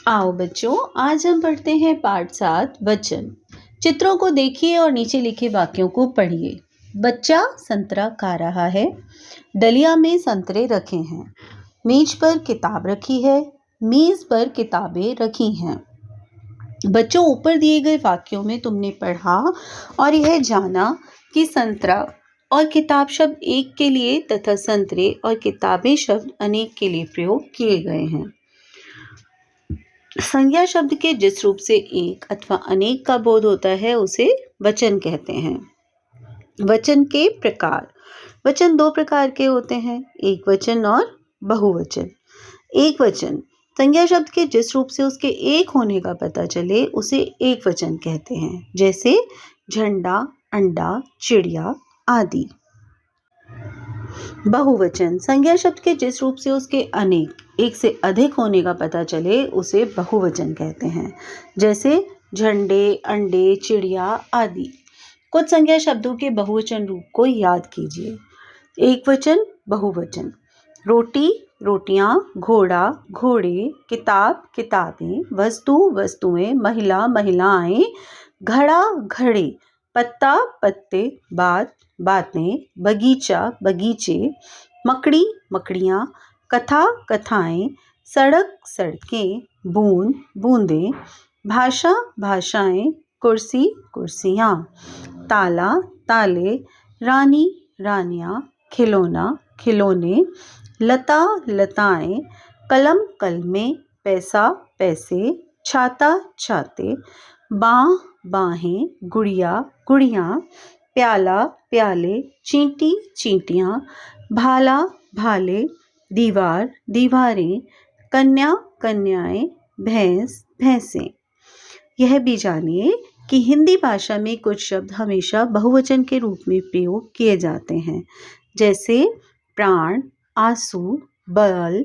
आओ बच्चों, आज हम पढ़ते हैं पाठ 7 वचन। चित्रों को देखिए और नीचे लिखे वाक्यों को पढ़िए। बच्चा संतरा खा रहा है। डलिया में संतरे रखे हैं। मेज पर किताब रखी है। मेज पर किताबें रखी हैं। बच्चों, ऊपर दिए गए वाक्यों में तुमने पढ़ा और यह जाना कि संतरा और किताब शब्द एक के लिए तथा संतरे और किताबें शब्द अनेक के लिए प्रयोग किए गए हैं। संज्ञा शब्द के जिस रूप से एक अथवा अनेक का बोध होता है उसे वचन कहते हैं। वचन के प्रकार। वचन दो प्रकार के होते हैं, एक वचन और बहुवचन। एक वचन संज्ञा शब्द के जिस रूप से उसके एक होने का पता चले उसे एक वचन कहते हैं, जैसे झंडा, अंडा, चिड़िया आदि। बहुवचन संज्ञा शब्द के जिस रूप से उसके अनेक, एक से अधिक होने का पता चले उसे बहुवचन कहते हैं, जैसे झंडे, अंडे, चिड़िया आदि। कुछ संज्ञा शब्दों के बहुवचन रूप को याद कीजिए। एक वचन, बहुवचन। रोटी, रोटियां, घोड़ा, घोड़े, किताब, किताबें, वस्तु, वस्तुएं, महिला, महिलाएं, घड़ा, घड़े, पत्ता, पत्ते, बात, बातें, बगीचा, बगीचे, मकड़ी, मकड़ियाँ, कथा, कथाएं, सड़क, सड़कें, बूंद, बूंदें, भाषा, भाषाएं, कुर्सी, कुर्सियाँ, ताला, ताले, रानी, रानियाँ, खिलौना, खिलौने, लता, लताएं, कलम, कलमें, पैसा, पैसे, छाता, छाते, बाँह, बाहें, गुड़िया, गुड़ियाँ, प्याला, प्याले, चींटी, चींटियाँ, भाला, भाले, दीवार, दीवारें, कन्या, कन्याएं, भैंस, भैंसें। यह भी जानिए कि हिंदी भाषा में कुछ शब्द हमेशा बहुवचन के रूप में प्रयोग किए जाते हैं, जैसे प्राण, आंसू, बल,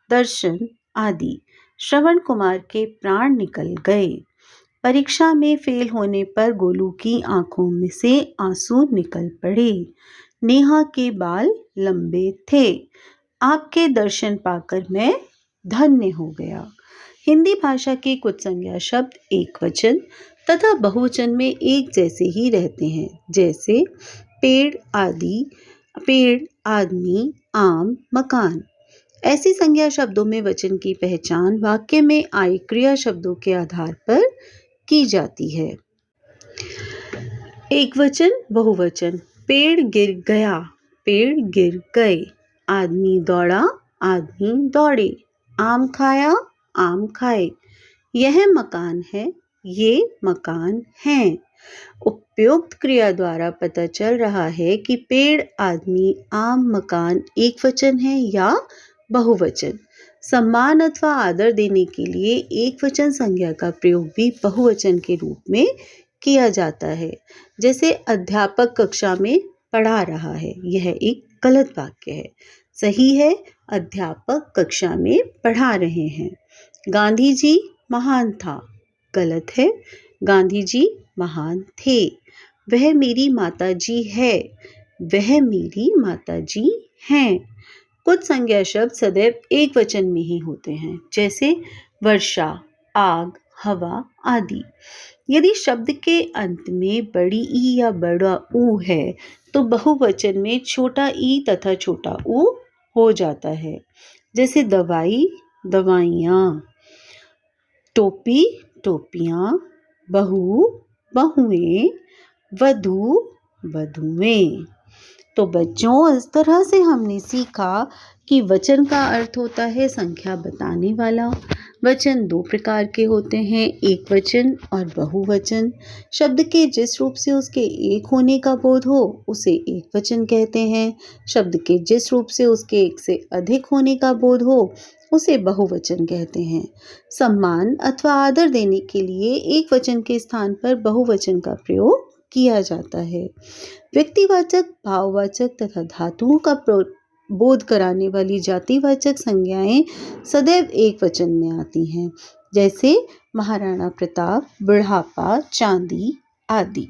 दर्शन आदि। श्रवण कुमार के प्राण निकल गए। परीक्षा में फेल होने पर गोलू की आंखों में से आंसू निकल पड़े। नेहा के बाल लंबे थे। आपके दर्शन पाकर मैं धन्य हो गया। हिंदी भाषा के कुछ संज्ञा शब्द एक वचन तथा बहुवचन में एक जैसे ही रहते हैं, जैसे पेड़ आदि, पेड़, आदमी, आम, मकान। ऐसी संज्ञा शब्दों में वचन की पहचान वाक्य में आए क्रिया शब्दों के आधार पर की जाती है। एक वचन, बहुवचन। पेड़ गिर गया, पेड़ गिर गए। आदमी दौड़ा, आदमी दौड़े। आम खाया, आम खाए। यह मकान है, ये मकान हैं। उपयुक्त क्रिया द्वारा पता चल रहा है कि पेड़, आदमी, आम, मकान एक वचन है या बहुवचन। सम्मान अथवा आदर देने के लिए एक वचन संज्ञा का प्रयोग भी बहुवचन के रूप में किया जाता है, जैसे अध्यापक कक्षा में पढ़ा रहा है। यह एक गलत वाक्य है। सही है, अध्यापक कक्षा में पढ़ा रहे हैं। गांधी जी महान था। गलत है, गांधी जी महान थे। वह मेरी माता जी है, वह मेरी माता जी हैं। कुछ संज्ञा शब्द सदैव एक वचन में ही होते हैं, जैसे वर्षा, आग, हवा आदि। यदि शब्द के अंत में बड़ी ई या बड़ा ऊ है तो बहुवचन में छोटा ई तथा छोटा ऊ हो जाता है, जैसे दवाई, दवाइयाँ, टोपी, टोपियाँ, बहू, बहुएं, वधू, वधुएं। तो बच्चों, इस तरह से हमने सीखा कि वचन का अर्थ होता है संख्या बताने वाला। वचन दो प्रकार के होते हैं, एक वचन और बहुवचन। शब्द के जिस रूप से उसके एक होने का बोध हो उसे एक वचन कहते हैं। शब्द के जिस रूप से उसके एक से अधिक होने का बोध हो उसे बहुवचन कहते हैं। सम्मान अथवा आदर देने के लिए एक वचन के स्थान पर बहुवचन का प्रयोग किया जाता है। व्यक्तिवाचक, भाववाचक तथा धातुओं का बोध कराने वाली जातिवाचक संज्ञाएं सदैव एक वचन में आती हैं, जैसे महाराणा प्रताप, बुढ़ापा, चांदी आदि।